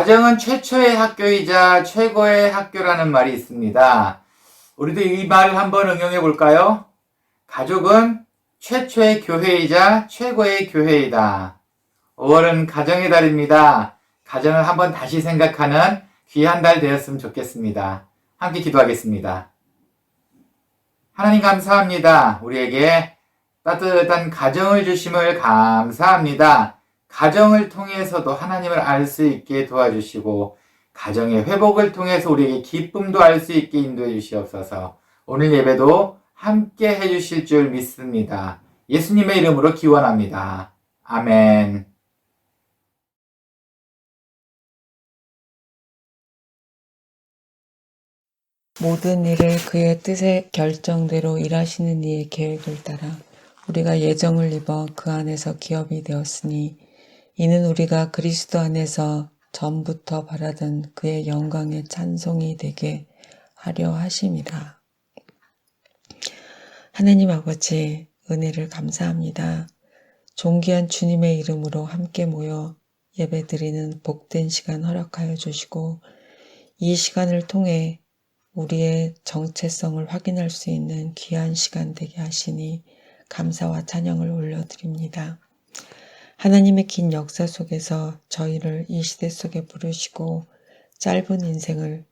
가정은 최초의 학교이자 최고의 학교라는 말이 있습니다. 우리도 이 말을 한번 응용해 볼까요? 가족은 최초의 교회이자 최고의 교회이다. 5월은 가정의 달입니다. 가정을 한번 다시 생각하는 귀한 달 되었으면 좋겠습니다. 함께 기도하겠습니다. 하나님 감사합니다. 우리에게 따뜻한 가정을 주심을 감사합니다. 가정을 통해서도 하나님을 알 수 있게 도와주시고 가정의 회복을 통해서 우리에게 기쁨도 알 수 있게 인도해 주시옵소서. 오늘 예배도 함께 해주실 줄 믿습니다. 예수님의 이름으로 기원합니다. 아멘. 모든 일을 그의 뜻의 결정대로 일하시는 이의 계획을 따라 우리가 예정을 입어 그 안에서 기업이 되었으니 이는 우리가 그리스도 안에서 전부터 바라던 그의 영광의 찬송이 되게 하려 하심이라. 하나님 아버지, 은혜를 감사합니다. 존귀한 주님의 이름으로 함께 모여 예배드리는 복된 시간 허락하여 주시고 이 시간을 통해 우리의 정체성을 확인할 수 있는 귀한 시간 되게 하시니 감사와 찬양을 올려드립니다. 하나님의 긴 역사 속에서 저희를 이 시대 속에 부르시고 짧은 인생을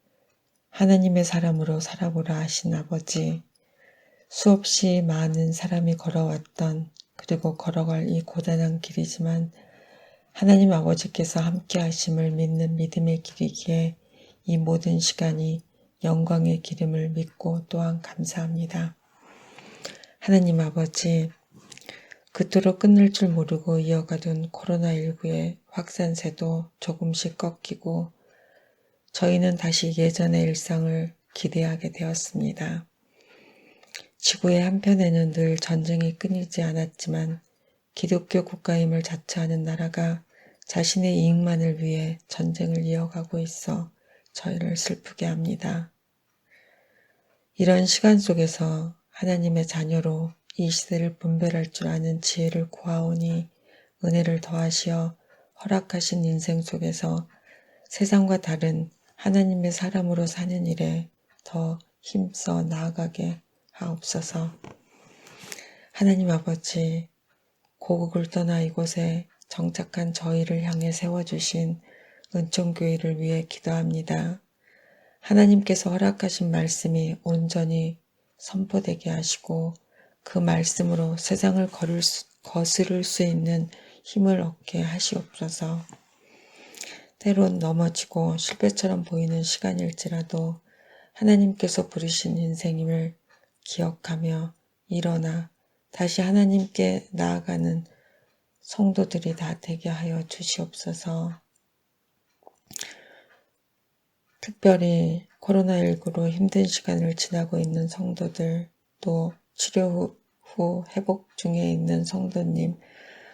하나님의 사람으로 살아보라 하신 아버지, 수없이 많은 사람이 걸어왔던 그리고 걸어갈 이 고단한 길이지만 하나님 아버지께서 함께 하심을 믿는 믿음의 길이기에 이 모든 시간이 영광의 기름을 믿고 또한 감사합니다. 하나님 아버지, 그토록 끝날 줄 모르고 이어가던 코로나19의 확산세도 조금씩 꺾이고 저희는 다시 예전의 일상을 기대하게 되었습니다. 지구의 한편에는 늘 전쟁이 끊이지 않았지만 기독교 국가임을 자처하는 나라가 자신의 이익만을 위해 전쟁을 이어가고 있어 저희를 슬프게 합니다. 이런 시간 속에서 하나님의 자녀로 이 시대를 분별할 줄 아는 지혜를 구하오니 은혜를 더하시어 허락하신 인생 속에서 세상과 다른 하나님의 사람으로 사는 일에 더 힘써 나아가게 하옵소서. 하나님 아버지, 고국을 떠나 이곳에 정착한 저희를 향해 세워주신 은총교회를 위해 기도합니다. 하나님께서 허락하신 말씀이 온전히 선포되게 하시고 그 말씀으로 세상을 거스를 수 있는 힘을 얻게 하시옵소서. 때론 넘어지고 실패처럼 보이는 시간일지라도 하나님께서 부르신 인생임을 기억하며 일어나 다시 하나님께 나아가는 성도들이 다 되게 하여 주시옵소서. 특별히 코로나19로 힘든 시간을 지나고 있는 성도들, 또 치료 후 회복 중에 있는 성도님,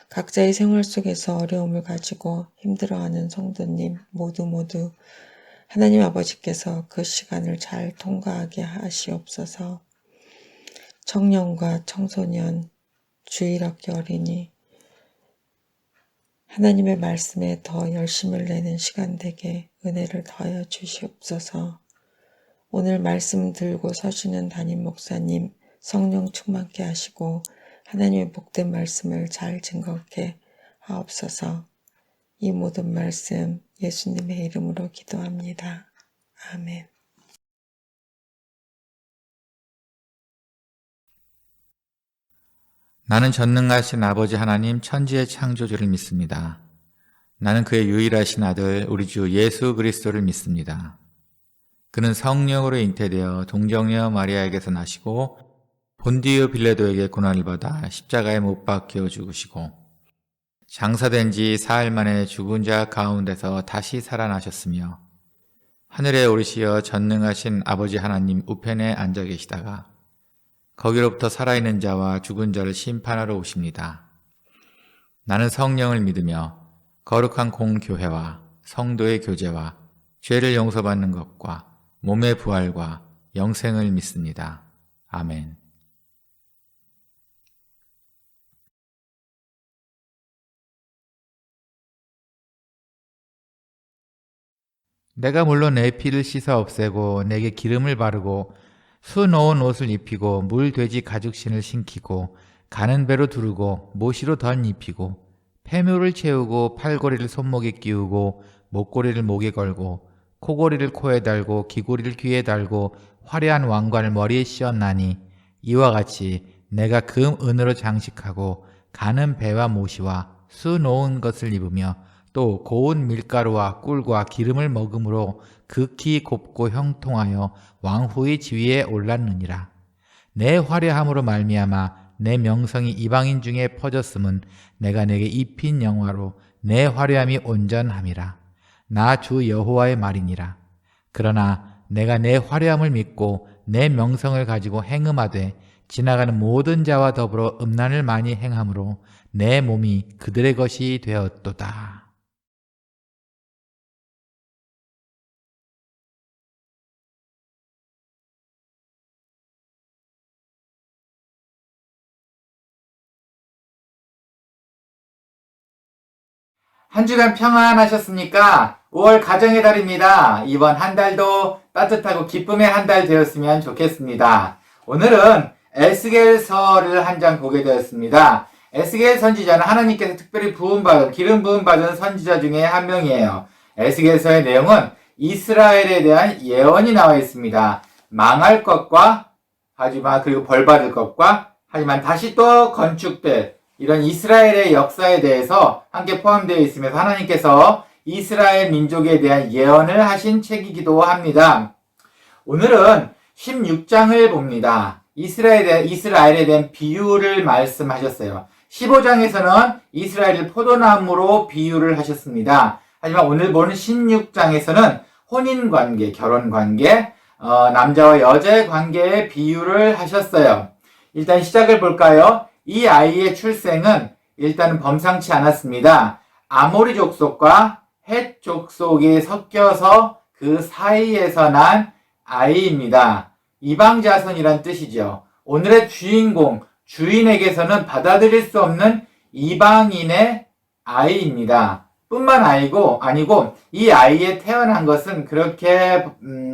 각자의 생활 속에서 어려움을 가지고 힘들어하는 성도님 모두 하나님 아버지께서 그 시간을 잘 통과하게 하시옵소서. 청년과 청소년, 주일학교 어린이, 하나님의 말씀에 더 열심을 내는 시간 되게 은혜를 더하여 주시옵소서. 오늘 말씀 들고 서시는 담임 목사님 성령 충만케 하시고 하나님의 복된 말씀을 잘 증거케 하옵소서. 이 모든 말씀 예수님의 이름으로 기도합니다. 아멘. 나는 전능하신 아버지 하나님 천지의 창조주를 믿습니다. 나는 그의 유일하신 아들 우리 주 예수 그리스도를 믿습니다. 그는 성령으로 잉태되어 동정녀 마리아에게서 나시고 본디오 빌라도에게 고난을 받아 십자가에 못 박혀 죽으시고 장사된 지 사흘 만에 죽은 자 가운데서 다시 살아나셨으며 하늘에 오르시어 전능하신 아버지 하나님 우편에 앉아 계시다가 거기로부터 살아있는 자와 죽은 자를 심판하러 오십니다. 나는 성령을 믿으며 거룩한 공교회와 성도의 교제와 죄를 용서받는 것과 몸의 부활과 영생을 믿습니다. 아멘. 내가 물론 내 피를 씻어 없애고 내게 기름을 바르고 수 놓은 옷을 입히고 물 돼지 가죽신을 신기고 가는 배로 두르고 모시로 덧 입히고 폐묘를 채우고 팔고리를 손목에 끼우고 목고리를 목에 걸고 코고리를 코에 달고 귀고리를 귀에 달고 화려한 왕관을 머리에 씌웠나니 이와 같이 내가 금 은으로 장식하고 가는 배와 모시와 수 놓은 것을 입으며 또 고운 밀가루와 꿀과 기름을 먹음으로 극히 곱고 형통하여 왕후의 지위에 올랐느니라. 내 화려함으로 말미암아 내 명성이 이방인 중에 퍼졌음은 내가 내게 입힌 영화로 내 화려함이 온전함이라. 나 주 여호와의 말이니라. 그러나 내가 내 화려함을 믿고 내 명성을 가지고 행음하되 지나가는 모든 자와 더불어 음란을 많이 행함으로 내 몸이 그들의 것이 되었도다. 한 주간 평안하셨습니까? 5월 가정의 달입니다. 이번 한 달도 따뜻하고 기쁨의 한 달 되었으면 좋겠습니다. 오늘은 에스겔서를 한 장 보게 되었습니다. 에스겔 선지자는 하나님께서 특별히 기름 부음 받은 선지자 중에 한 명이에요. 에스겔서의 내용은 이스라엘에 대한 예언이 나와 있습니다. 망할 것과 그리고 벌 받을 것과 하지만 다시 또 건축될 이런 이스라엘의 역사에 대해서 함께 포함되어 있으면서 하나님께서 이스라엘 민족에 대한 예언을 하신 책이기도 합니다. 오늘은 16장을 봅니다. 이스라엘에 대한 비유를 말씀하셨어요. 15장에서는 이스라엘을 포도나무로 비유를 하셨습니다. 하지만 오늘 보는 16장에서는 혼인관계, 결혼관계, 남자와 여자의 관계에 비유를 하셨어요. 일단 시작을 볼까요? 이 아이의 출생은 일단은 범상치 않았습니다. 아모리 족속과 헷 족속이 섞여서 그 사이에서 난 아이입니다. 이방 자손이란 뜻이죠. 오늘의 주인공, 주인에게서는 받아들일 수 없는 이방인의 아이입니다. 뿐만 아니고 이 아이의 태어난 것은 그렇게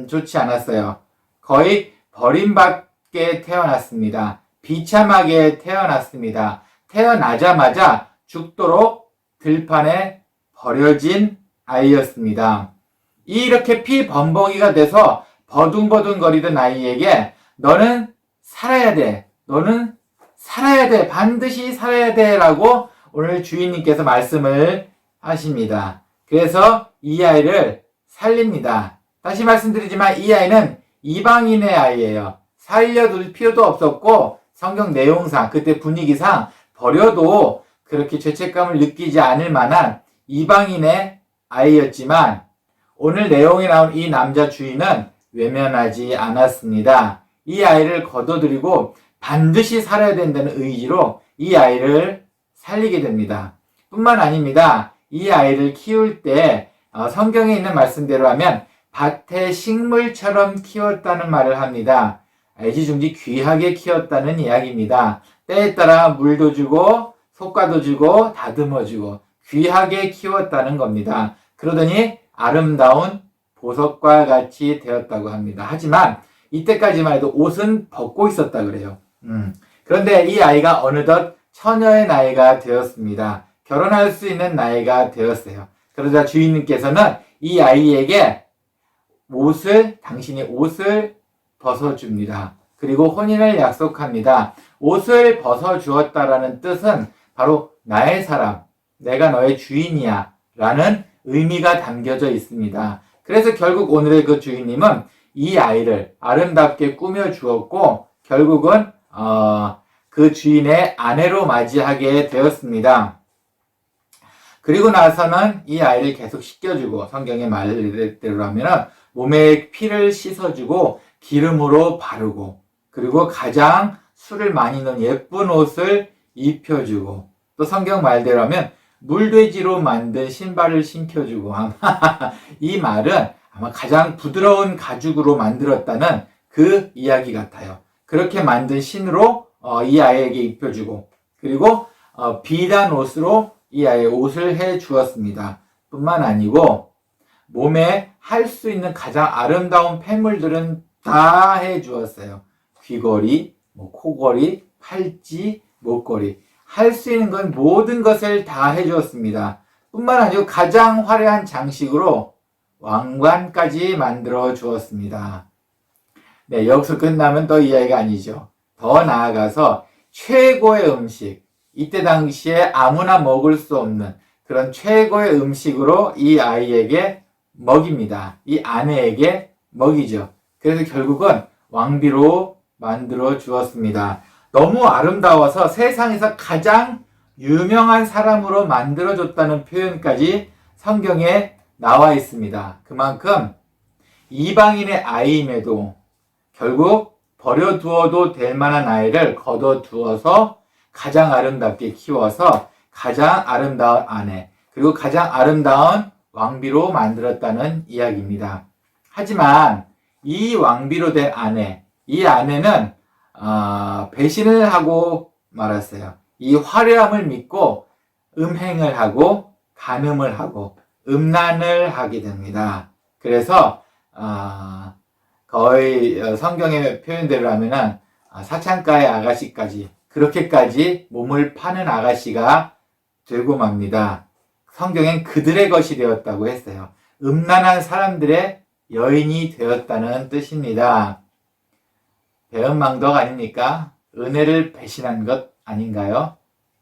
좋지 않았어요. 거의 버림받게 태어났습니다. 비참하게 태어났습니다. 태어나자마자 죽도록 들판에 버려진 아이였습니다. 이렇게 피범벅이가 돼서 버둥버둥거리던 아이에게 너는 살아야 돼. 반드시 살아야 돼. 라고 오늘 주인님께서 말씀을 하십니다. 그래서 이 아이를 살립니다. 다시 말씀드리지만 이 아이는 이방인의 아이예요. 살려둘 필요도 없었고 성경 내용상 그때 분위기상 버려도 그렇게 죄책감을 느끼지 않을 만한 이방인의 아이였지만 오늘 내용에 나온 이 남자 주인은 외면하지 않았습니다. 이 아이를 거둬들이고 반드시 살아야 된다는 의지로 이 아이를 살리게 됩니다. 뿐만 아닙니다. 이 아이를 키울 때 성경에 있는 말씀대로 하면 밭의 식물처럼 키웠다는 말을 합니다. 애지중지 귀하게 키웠다는 이야기입니다. 때에 따라 물도 주고 솎아도 주고 다듬어 주고 귀하게 키웠다는 겁니다. 그러더니 아름다운 보석과 같이 되었다고 합니다. 하지만 이때까지만 해도 옷은 벗고 있었다 그래요. 그런데 이 아이가 어느덧 처녀의 나이가 되었습니다. 결혼할 수 있는 나이가 되었어요. 그러자 주인님께서는 이 아이에게 당신이 옷을 벗어줍니다. 그리고 혼인을 약속합니다. 옷을 벗어주었다라는 뜻은 바로 나의 사람, 내가 너의 주인이야 라는 의미가 담겨져 있습니다. 그래서 결국 오늘의 그 주인님은 이 아이를 아름답게 꾸며주었고 결국은 그 주인의 아내로 맞이하게 되었습니다. 그리고 나서는 이 아이를 계속 씻겨주고 성경의 말대로 하면 몸에 피를 씻어주고 기름으로 바르고 그리고 가장 술을 많이 넣은 예쁜 옷을 입혀주고 또 성경 말대로 하면 물돼지로 만든 신발을 신겨주고 이 말은 아마 가장 부드러운 가죽으로 만들었다는 그 이야기 같아요. 그렇게 만든 신으로 이 아이에게 입혀주고 그리고 비단 옷으로 이 아이의 옷을 해 주었습니다. 뿐만 아니고 몸에 할 수 있는 가장 아름다운 폐물들은 다 해주었어요. 귀걸이, 코걸이, 팔찌, 목걸이. 할 수 있는 건 모든 것을 다 해주었습니다. 뿐만 아니고 가장 화려한 장식으로 왕관까지 만들어 주었습니다. 네, 여기서 끝나면 또 이야기가 아니죠. 더 나아가서 최고의 음식, 이때 당시에 아무나 먹을 수 없는 그런 최고의 음식으로 이 아이에게 먹입니다. 이 아내에게 먹이죠. 그래서 결국은 왕비로 만들어 주었습니다. 너무 아름다워서 세상에서 가장 유명한 사람으로 만들어줬다는 표현까지 성경에 나와 있습니다. 그만큼 이방인의 아이임에도 결국 버려두어도 될 만한 아이를 거둬두어서 가장 아름답게 키워서 가장 아름다운 아내, 그리고 가장 아름다운 왕비로 만들었다는 이야기입니다. 하지만 이 왕비로 된 아내, 이 아내는 배신을 하고 말았어요. 이 화려함을 믿고 음행을 하고 간음을 하고 음란을 하게 됩니다. 그래서 거의 성경의 표현대로 하면은 사창가의 아가씨까지 그렇게까지 몸을 파는 아가씨가 되고 맙니다. 성경엔 그들의 것이 되었다고 했어요. 음란한 사람들의 여인이 되었다는 뜻입니다. 배은망덕 아닙니까? 은혜를 배신한 것 아닌가요?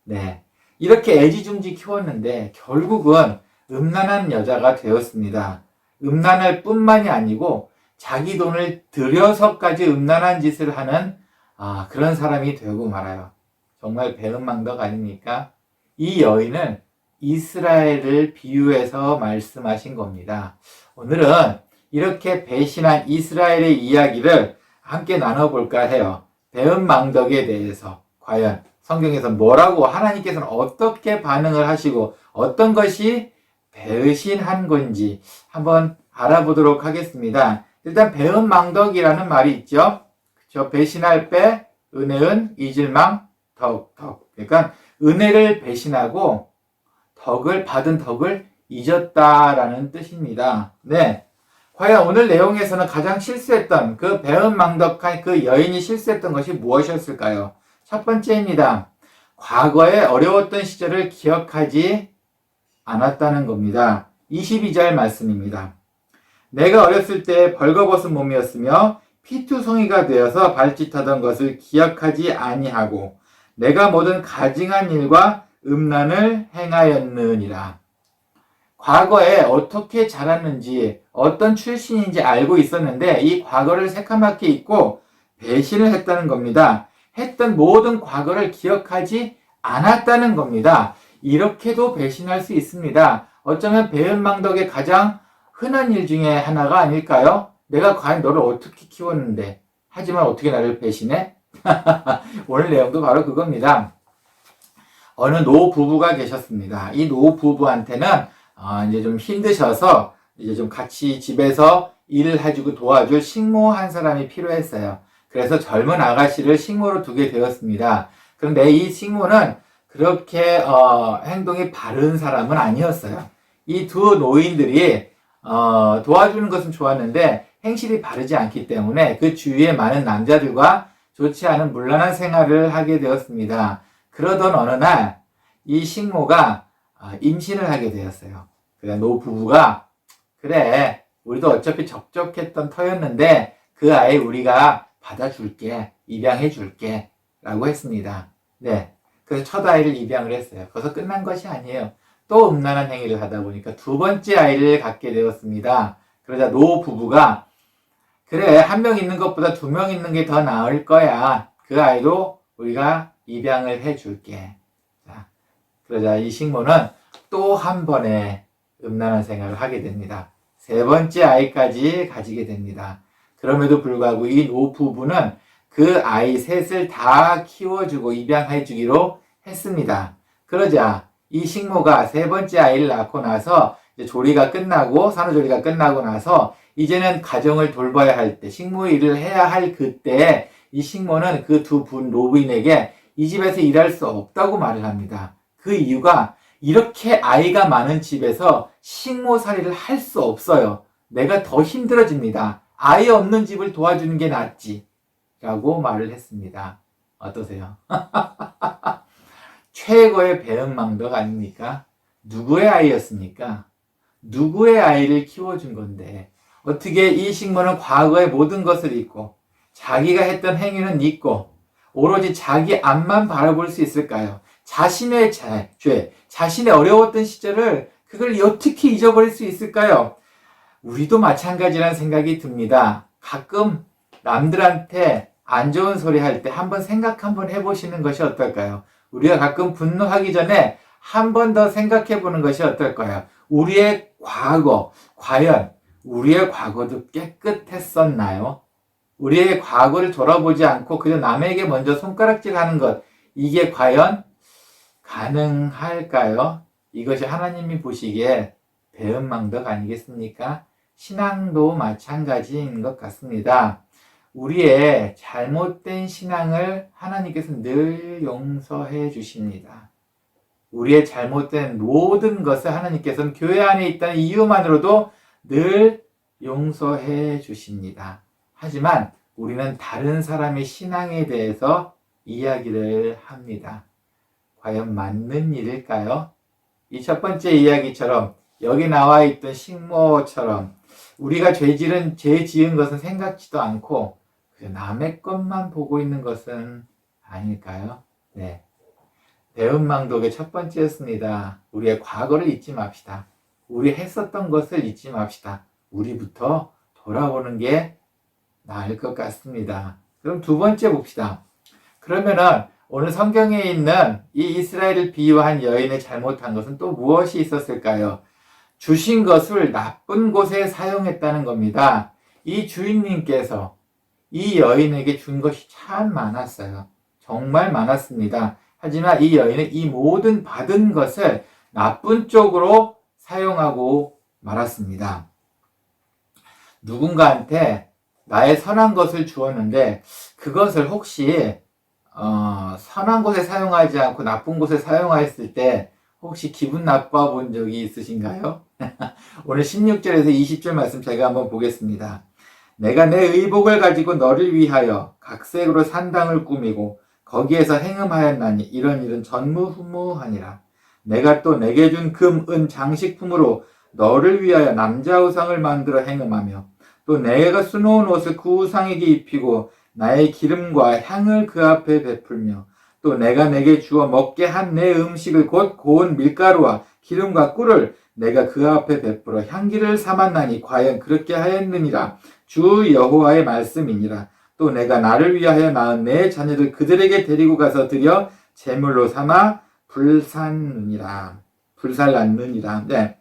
네. 이렇게 애지중지 키웠는데 결국은 음란한 여자가 되었습니다. 음란할 뿐만이 아니고 자기 돈을 들여서까지 음란한 짓을 하는 그런 사람이 되고 말아요. 정말 배은망덕 아닙니까? 이 여인은 이스라엘을 비유해서 말씀하신 겁니다. 오늘은 이렇게 배신한 이스라엘의 이야기를 함께 나눠볼까 해요. 배은망덕에 대해서 과연 성경에서 뭐라고 하나님께서는 어떻게 반응을 하시고 어떤 것이 배신한 건지 한번 알아보도록 하겠습니다. 일단 배은망덕이라는 말이 있죠. 그렇죠? 배신할 배, 은혜은, 잊을망, 덕. 그러니까 은혜를 배신하고 받은 덕을 잊었다라는 뜻입니다. 네. 과연 오늘 내용에서는 가장 실수했던 그 배은망덕한 그 여인이 실수했던 것이 무엇이었을까요? 첫 번째입니다. 과거에 어려웠던 시절을 기억하지 않았다는 겁니다. 22절 말씀입니다. 내가 어렸을 때 벌거벗은 몸이었으며 피투성이가 되어서 발짓하던 것을 기억하지 아니하고 내가 모든 가증한 일과 음란을 행하였느니라. 과거에 어떻게 자랐는지 어떤 출신인지 알고 있었는데 이 과거를 새카맣게 잊고 배신을 했다는 겁니다. 했던 모든 과거를 기억하지 않았다는 겁니다. 이렇게도 배신할 수 있습니다. 어쩌면 배은망덕의 가장 흔한 일 중에 하나가 아닐까요? 내가 과연 너를 어떻게 키웠는데 하지만 어떻게 나를 배신해? 오늘 내용도 바로 그겁니다. 어느 노부부가 계셨습니다. 이 노부부한테는 이제 좀 힘드셔서 이제 좀 같이 집에서 일을 해주고 도와줄 식모 한 사람이 필요했어요. 그래서 젊은 아가씨를 식모로 두게 되었습니다. 그런데 이 식모는 그렇게 행동이 바른 사람은 아니었어요. 이 두 노인들이 도와주는 것은 좋았는데 행실이 바르지 않기 때문에 그 주위에 많은 남자들과 좋지 않은 문란한 생활을 하게 되었습니다. 그러던 어느 날 이 식모가 임신을 하게 되었어요. 그래 노부부가 그래 우리도 어차피 적적했던 터였는데 그 아이 우리가 받아줄게 입양해줄게 라고 했습니다. 네, 그래서 첫 아이를 입양을 했어요. 거기서 끝난 것이 아니에요. 또 음란한 행위를 하다 보니까 두 번째 아이를 갖게 되었습니다. 그러자 노부부가 그래 한 명 있는 것보다 두 명 있는 게 더 나을 거야. 그 아이도 우리가 입양을 해줄게. 자, 그러자 이 식모는 또 한 번의 음란한 생활을 하게 됩니다. 세 번째 아이까지 가지게 됩니다. 그럼에도 불구하고 이 노부부는 그 아이 셋을 다 키워주고 입양해주기로 했습니다. 그러자 이 식모가 세 번째 아이를 낳고 나서 이제 조리가 끝나고 산후조리가 끝나고 나서 이제는 가정을 돌봐야 할 때 식모 일을 해야 할 그때 이 식모는 그 두 분 노부인에게 이 집에서 일할 수 없다고 말을 합니다. 그 이유가 이렇게 아이가 많은 집에서 식모살이를 할 수 없어요. 내가 더 힘들어집니다. 아이 없는 집을 도와주는 게 낫지. 라고 말을 했습니다. 어떠세요? 최고의 배은망덕 아닙니까? 누구의 아이였습니까? 누구의 아이를 키워준 건데 어떻게 이 식모는 과거의 모든 것을 잊고 자기가 했던 행위는 잊고 오로지 자기 앞만 바라볼 수 있을까요? 자신의 죄, 자신의 어려웠던 시절을 그걸 어떻게 잊어버릴 수 있을까요? 우리도 마찬가지라는 생각이 듭니다. 가끔 남들한테 안 좋은 소리 할 때 한번 생각 한번 해보시는 것이 어떨까요? 우리가 가끔 분노하기 전에 한 번 더 생각해 보는 것이 어떨까요? 우리의 과거, 과연 우리의 과거도 깨끗했었나요? 우리의 과거를 돌아보지 않고 그저 남에게 먼저 손가락질 하는 것, 이게 과연 가능할까요? 이것이 하나님이 보시기에 배은망덕 아니겠습니까? 신앙도 마찬가지인 것 같습니다. 우리의 잘못된 신앙을 하나님께서 늘 용서해 주십니다. 우리의 잘못된 모든 것을 하나님께서는 교회 안에 있다는 이유만으로도 늘 용서해 주십니다. 하지만 우리는 다른 사람의 신앙에 대해서 이야기를 합니다. 과연 맞는 일일까요? 이 첫 번째 이야기처럼 여기 나와 있던 식모처럼 우리가 죄 지은 것은 생각지도 않고 남의 것만 보고 있는 것은 아닐까요? 네. 배은망덕의 첫 번째였습니다. 우리의 과거를 잊지 맙시다. 우리 했었던 것을 잊지 맙시다. 우리부터 돌아오는 게 나을 것 같습니다. 그럼 두 번째 봅시다. 그러면은 오늘 성경에 있는 이 이스라엘을 비유한 여인의 잘못한 것은 또 무엇이 있었을까요? 주신 것을 나쁜 곳에 사용했다는 겁니다. 이 주인님께서 이 여인에게 준 것이 참 많았어요. 정말 많았습니다. 하지만 이 여인은 이 모든 받은 것을 나쁜 쪽으로 사용하고 말았습니다. 누군가한테 나의 선한 것을 주었는데 그것을 혹시 선한 곳에 사용하지 않고 나쁜 곳에 사용하였을 때 혹시 기분 나빠 본 적이 있으신가요? 오늘 16절에서 20절 말씀 제가 한번 보겠습니다. 내가 내 의복을 가지고 너를 위하여 각색으로 산당을 꾸미고 거기에서 행음하였나니 이런 일은 전무후무하니라. 내가 또 내게 준 금, 은 장식품으로 너를 위하여 남자 우상을 만들어 행음하며 또 내가 수놓은 옷을 그 우상에게 입히고 나의 기름과 향을 그 앞에 베풀며 또 내가 내게 주어 먹게 한 내 음식을 곧 고운 밀가루와 기름과 꿀을 내가 그 앞에 베풀어 향기를 삼았나니 과연 그렇게 하였느니라. 주 여호와의 말씀이니라. 또 내가 나를 위하여 낳은 내 자녀들 그들에게 데리고 가서 드려 제물로 삼아 불살느니라. 네.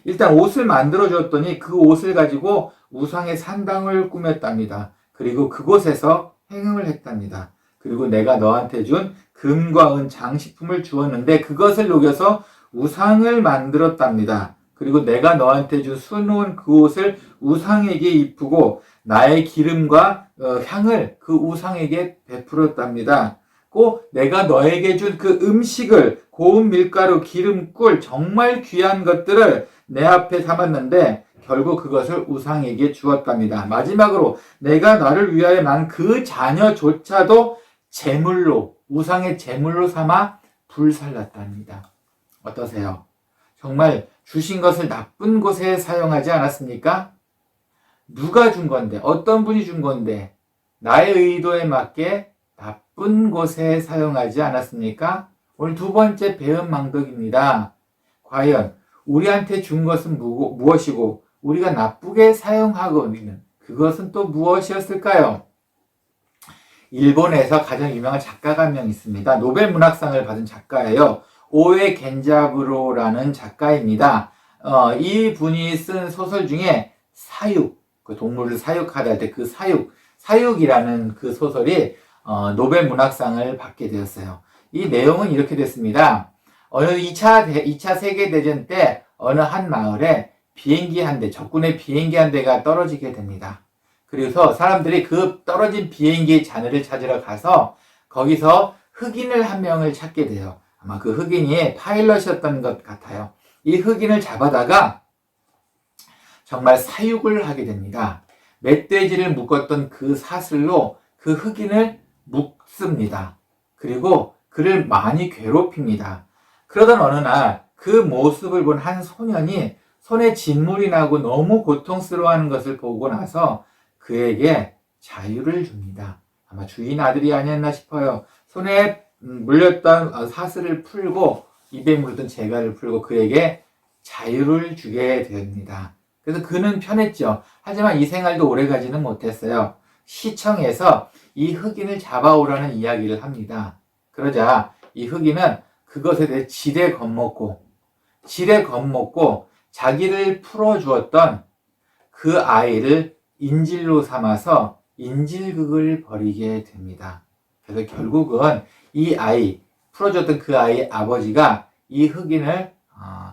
일단 옷을 만들어 주었더니 그 옷을 가지고 우상의 산당을 꾸몄답니다. 그리고 그곳에서 행음을 했답니다. 그리고 내가 너한테 준 금과 은 장식품을 주었는데 그것을 녹여서 우상을 만들었답니다. 그리고 내가 너한테 준 수놓은 그 옷을 우상에게 입히고 나의 기름과 향을 그 우상에게 베풀었답니다. 꼭 내가 너에게 준 그 음식을 고운 밀가루, 기름, 꿀 정말 귀한 것들을 내 앞에 삼았는데 결국 그것을 우상에게 주었답니다. 마지막으로 내가 나를 위하여 난 그 자녀조차도 제물로 우상의 제물로 삼아 불살랐답니다. 어떠세요? 정말 주신 것을 나쁜 곳에 사용하지 않았습니까? 누가 준 건데 어떤 분이 준 건데 나의 의도에 맞게 나쁜 곳에 사용하지 않았습니까? 오늘 두 번째 배은망덕입니다. 과연 우리한테 준 것은 무엇이고 우리가 나쁘게 사용하고 있는 그것은 또 무엇이었을까요? 일본에서 가장 유명한 작가가 한 명 있습니다. 노벨 문학상을 받은 작가예요. 오에 겐자부로라는 작가입니다. 이 분이 쓴 소설 중에 사육, 그 동물을 사육하다 할 때 그 사육이라는 그 소설이 노벨 문학상을 받게 되었어요. 이 내용은 이렇게 됐습니다. 어느 2차 세계대전 때 어느 한 마을에 비행기 한 대, 적군의 비행기 한 대가 떨어지게 됩니다. 그래서 사람들이 그 떨어진 비행기의 잔해를 찾으러 가서 거기서 흑인을 한 명을 찾게 돼요. 아마 그 흑인이 파일럿이었던 것 같아요. 이 흑인을 잡아다가 정말 사육을 하게 됩니다. 멧돼지를 묶었던 그 사슬로 그 흑인을 묶습니다. 그리고 그를 많이 괴롭힙니다. 그러던 어느 날 그 모습을 본 한 소년이 손에 진물이 나고 너무 고통스러워하는 것을 보고 나서 그에게 자유를 줍니다. 아마 주인 아들이 아니었나 싶어요. 손에 물렸던 사슬을 풀고 입에 물었던 재갈을 풀고 그에게 자유를 주게 됩니다. 그래서 그는 편했죠. 하지만 이 생활도 오래가지는 못했어요. 시청에서 이 흑인을 잡아오라는 이야기를 합니다. 그러자 이 흑인은 그것에 대해 지레 겁먹고 자기를 풀어주었던 그 아이를 인질로 삼아서 인질극을 벌이게 됩니다. 그래서 결국은 이 아이, 풀어줬던 그 아이의 아버지가 이 흑인을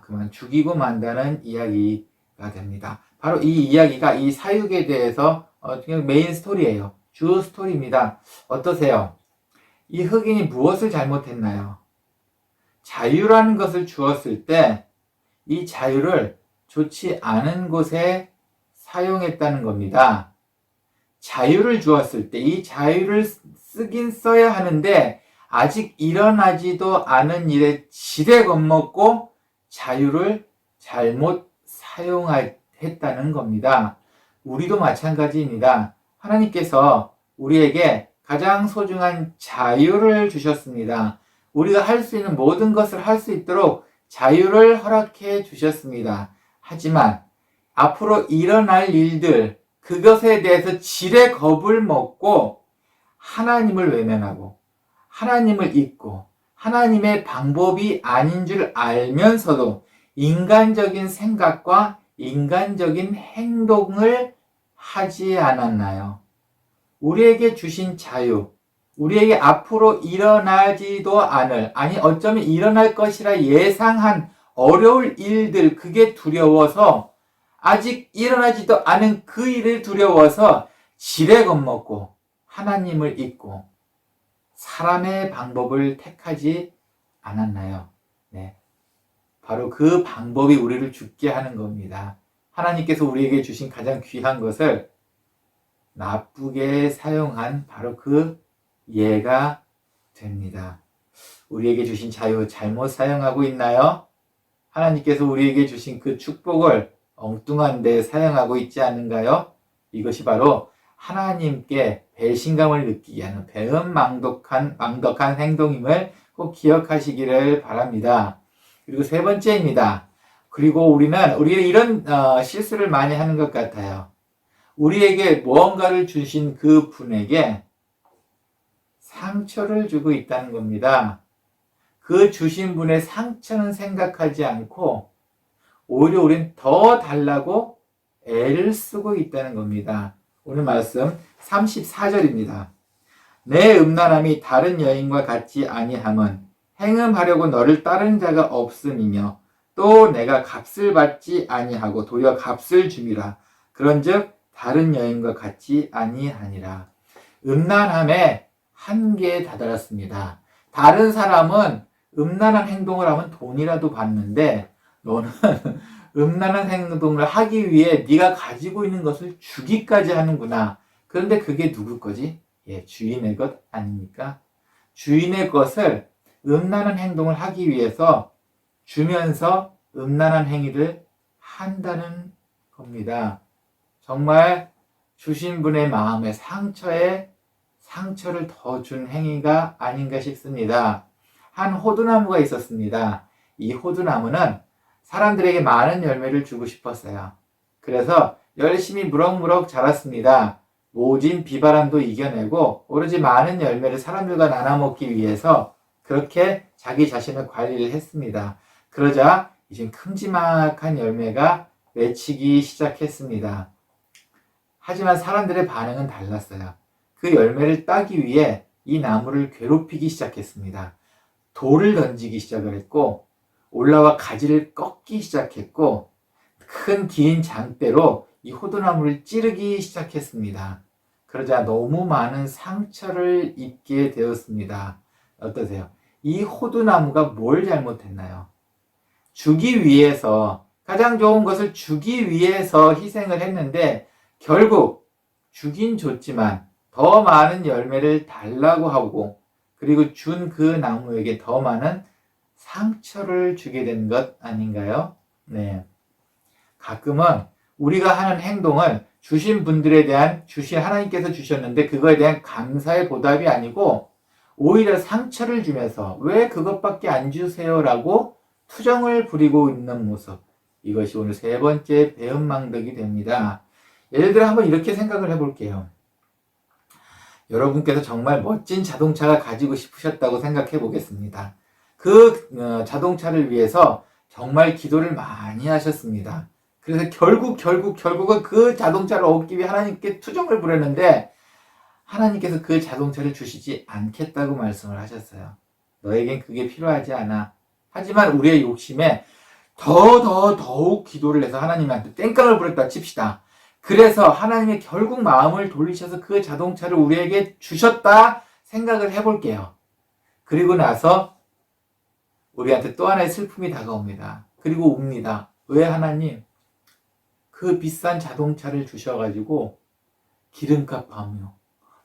그만 죽이고 만다는 이야기가 됩니다. 바로 이 이야기가 이 사육에 대해서 그냥 메인 스토리예요. 주 스토리입니다. 어떠세요? 이 흑인이 무엇을 잘못했나요? 자유라는 것을 주었을 때 이 자유를 좋지 않은 곳에 사용했다는 겁니다. 자유를 주었을 때 이 자유를 쓰긴 써야 하는데 아직 일어나지도 않은 일에 지레 겁먹고 자유를 잘못 사용했다는 겁니다. 우리도 마찬가지입니다. 하나님께서 우리에게 가장 소중한 자유를 주셨습니다. 우리가 할 수 있는 모든 것을 할 수 있도록 자유를 허락해 주셨습니다. 하지만 앞으로 일어날 일들, 그것에 대해서 지레 겁을 먹고 하나님을 외면하고 하나님을 잊고 하나님의 방법이 아닌 줄 알면서도 인간적인 생각과 인간적인 행동을 하지 않았나요? 우리에게 주신 자유, 우리에게 앞으로 일어나지도 않을, 아니 어쩌면 일어날 것이라 예상한 어려울 일들, 그게 두려워서 아직 일어나지도 않은 그 일을 두려워서 지레 겁먹고 하나님을 잊고 사람의 방법을 택하지 않았나요? 네. 바로 그 방법이 우리를 죽게 하는 겁니다. 하나님께서 우리에게 주신 가장 귀한 것을 나쁘게 사용한 바로 그 예가 됩니다. 우리에게 주신 자유 잘못 사용하고 있나요? 하나님께서 우리에게 주신 그 축복을 엉뚱한 데 사용하고 있지 않은가요? 이것이 바로 하나님께 배신감을 느끼게 하는 배은망덕한 행동임을 꼭 기억하시기를 바랍니다. 그리고 세 번째입니다. 그리고 우리는 이런 실수를 많이 하는 것 같아요. 우리에게 무언가를 주신 그 분에게 상처를 주고 있다는 겁니다. 그 주신 분의 상처는 생각하지 않고 오히려 우린 더 달라고 애를 쓰고 있다는 겁니다. 오늘 말씀 34절입니다. 내 음란함이 다른 여인과 같지 아니함은 행음하려고 너를 따르는 자가 없음이며 또 내가 값을 받지 아니하고 도리어 값을 줌이라. 그런즉 다른 여인과 같지 아니하니라. 음란함의 한계에 다다랐습니다. 다른 사람은 음란한 행동을 하면 돈이라도 받는데 너는 음란한 행동을 하기 위해 네가 가지고 있는 것을 주기까지 하는구나. 그런데 그게 누구 거지? 주인의 것 아닙니까? 주인의 것을 음란한 행동을 하기 위해서 주면서 음란한 행위를 한다는 겁니다. 정말 주신 분의 마음에 상처를 더 준 행위가 아닌가 싶습니다. 한 호두나무가 있었습니다. 이 호두나무는 사람들에게 많은 열매를 주고 싶었어요. 그래서 열심히 무럭무럭 자랐습니다. 모진 비바람도 이겨내고 오로지 많은 열매를 사람들과 나눠 먹기 위해서 그렇게 자기 자신을 관리를 했습니다. 그러자 이제 큼지막한 열매가 맺히기 시작했습니다. 하지만 사람들의 반응은 달랐어요. 그 열매를 따기 위해 이 나무를 괴롭히기 시작했습니다. 돌을 던지기 시작을 했고 올라와 가지를 꺾기 시작했고 큰 긴 장대로 이 호두나무를 찌르기 시작했습니다. 그러자 너무 많은 상처를 입게 되었습니다. 어떠세요? 이 호두나무가 뭘 잘못했나요? 주기 위해서 가장 좋은 것을 주기 위해서 희생을 했는데 결국 주긴 줬지만 더 많은 열매를 달라고 하고 그리고 준 그 나무에게 더 많은 상처를 주게 된 것 아닌가요? 네. 가끔은 우리가 하는 행동을 주신 분들에 대한 하나님께서 주셨는데 그거에 대한 감사의 보답이 아니고 오히려 상처를 주면서 왜 그것밖에 안 주세요라고 투정을 부리고 있는 모습. 이것이 오늘 세 번째 배은망덕이 됩니다. 예를 들어 한번 이렇게 생각을 해볼게요. 여러분께서 정말 멋진 자동차가 가지고 싶으셨다고 생각해 보겠습니다. 그 자동차를 위해서 정말 기도를 많이 하셨습니다. 그래서 결국은 그 자동차를 얻기 위해 하나님께 투정을 부렸는데 하나님께서 그 자동차를 주시지 않겠다고 말씀을 하셨어요. 너에겐 그게 필요하지 않아. 하지만 우리의 욕심에 더욱 기도를 해서 하나님한테 땡깡을 부렸다 칩시다. 그래서 하나님이 결국 마음을 돌리셔서 그 자동차를 우리에게 주셨다 생각을 해볼게요. 그리고 나서 우리한테 또 하나의 슬픔이 다가옵니다. 그리고 웁니다. 왜 하나님? 그 비싼 자동차를 주셔가지고 기름값 하며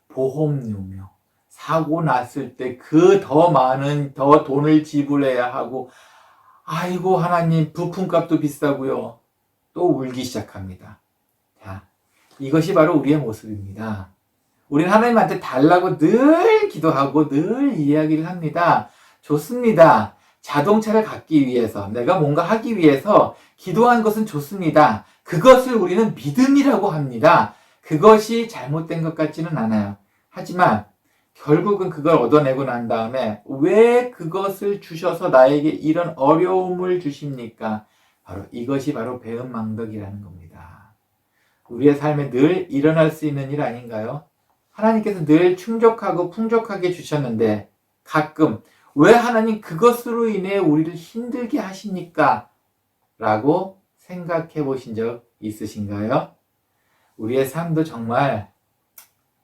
보험료며 사고 났을 때 그 더 많은 더 돈을 지불해야 하고 아이고 하나님 부품값도 비싸고요. 또 울기 시작합니다. 자, 이것이 바로 우리의 모습입니다. 우리는 하나님한테 달라고 늘 기도하고 늘 이야기를 합니다. 좋습니다. 자동차를 갖기 위해서 내가 뭔가 하기 위해서 기도한 것은 좋습니다. 그것을 우리는 믿음이라고 합니다. 그것이 잘못된 것 같지는 않아요. 하지만 결국은 그걸 얻어내고 난 다음에 왜 그것을 주셔서 나에게 이런 어려움을 주십니까? 이것이 바로 배은망덕이라는 겁니다. 우리의 삶에 늘 일어날 수 있는 일 아닌가요? 하나님께서 늘 충족하고 풍족하게 주셨는데 가끔 왜 하나님 그것으로 인해 우리를 힘들게 하십니까? 라고 생각해 보신 적 있으신가요? 우리의 삶도 정말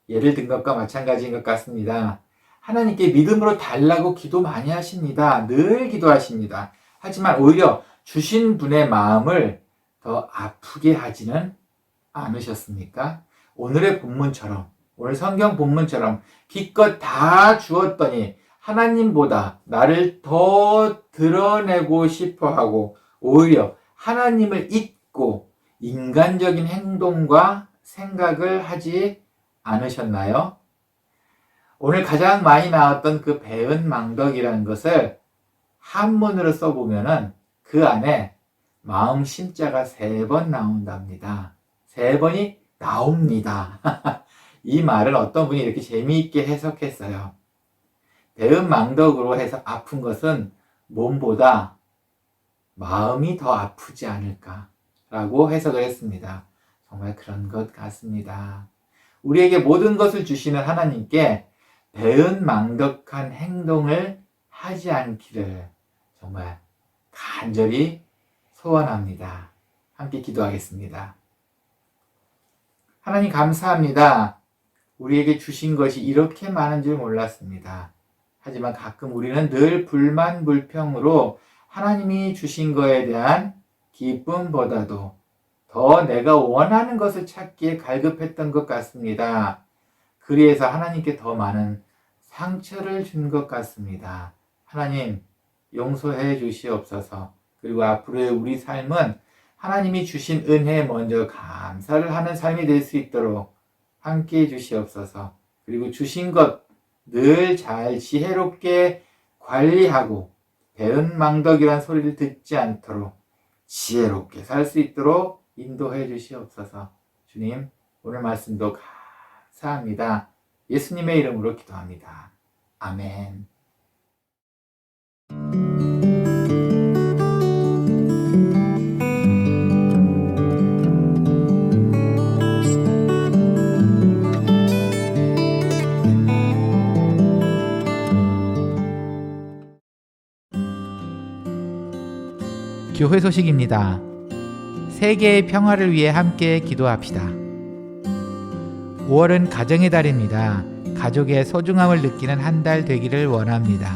예를 든 것과 마찬가지인 것 같습니다. 하나님께 믿음으로 달라고 기도 많이 하십니다. 늘 기도하십니다. 하지만 오히려 주신 분의 마음을 더 아프게 하지는 않으셨습니까? 오늘의 본문처럼, 오늘 성경 본문처럼 기껏 다 주었더니 하나님보다 나를 더 드러내고 싶어 하고 오히려 하나님을 잊고 인간적인 행동과 생각을 하지 않으셨나요? 오늘 가장 많이 나왔던 그 배은망덕이라는 것을 한문으로 써보면은 그 안에 마음 심자가 3번 나온답니다. 3번이 나옵니다. 이 말을 어떤 분이 이렇게 재미있게 해석했어요. 배은망덕으로 해서 아픈 것은 몸보다 마음이 더 아프지 않을까라고 해석을 했습니다. 정말 그런 것 같습니다. 우리에게 모든 것을 주시는 하나님께 배은망덕한 행동을 하지 않기를 정말 간절히 소원합니다. 함께 기도하겠습니다. 하나님 감사합니다. 우리에게 주신 것이 이렇게 많은 줄 몰랐습니다. 하지만 가끔 우리는 늘 불만 불평으로 하나님이 주신 것에 대한 기쁨보다도 더 내가 원하는 것을 찾기에 갈급했던 것 같습니다. 그리해서 하나님께 더 많은 상처를 준 것 같습니다. 하나님 용서해 주시옵소서. 그리고 앞으로의 우리 삶은 하나님이 주신 은혜에 먼저 감사를 하는 삶이 될 수 있도록 함께 해 주시옵소서. 그리고 주신 것 늘 잘 지혜롭게 관리하고 배은망덕이란 소리를 듣지 않도록 지혜롭게 살 수 있도록 인도해 주시옵소서. 주님, 오늘 말씀도 감사합니다. 예수님의 이름으로 기도합니다. 아멘. 교회 소식입니다. 세계의 평화를 위해 함께 기도합시다. 5월은 가정의 달입니다. 가족의 소중함을 느끼는 한 달 되기를 원합니다.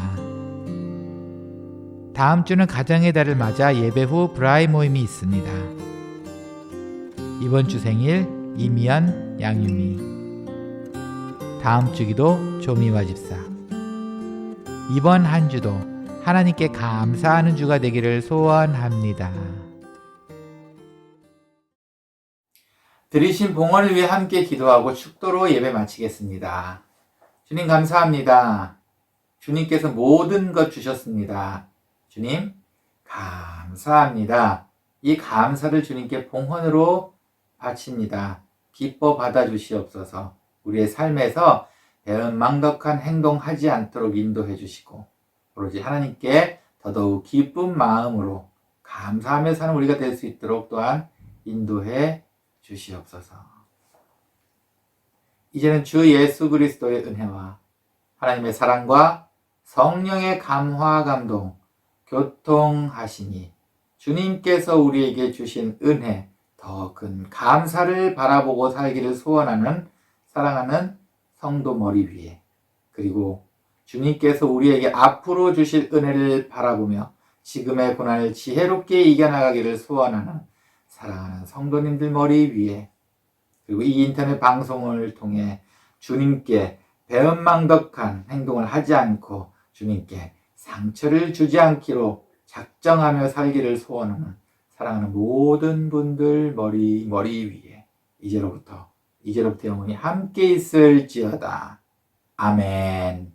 다음 주는 가정의 달을 맞아 예배 후 브라이 모임이 있습니다. 이번 주 생일 이미연, 양유미. 다음 주 기도 조미와 집사. 이번 한 주도 하나님께 감사하는 주가 되기를 소원합니다. 들으신 봉헌을 위해 함께 기도하고 축도로 예배 마치겠습니다. 주님 감사합니다. 주님께서 모든 것 주셨습니다. 주님 감사합니다. 이 감사를 주님께 봉헌으로 바칩니다. 기뻐 받아주시옵소서. 우리의 삶에서 배은망덕한 행동하지 않도록 인도해 주시고 오로지 하나님께 더더욱 기쁜 마음으로 감사하며 사는 우리가 될 수 있도록 또한 인도해 주시옵소서. 이제는 주 예수 그리스도의 은혜와 하나님의 사랑과 성령의 감화 감동 교통하시니 주님께서 우리에게 주신 은혜 더 큰 감사를 바라보고 살기를 소원하는 사랑하는 성도 머리 위에 그리고 주님께서 우리에게 앞으로 주실 은혜를 바라보며 지금의 고난을 지혜롭게 이겨나가기를 소원하는 사랑하는 성도님들 머리 위에 그리고 이 인터넷 방송을 통해 주님께 배은망덕한 행동을 하지 않고 주님께 상처를 주지 않기로 작정하며 살기를 소원하는 사랑하는 모든 분들 머리 위에 이제로부터 영원히 함께 있을지어다. 아멘.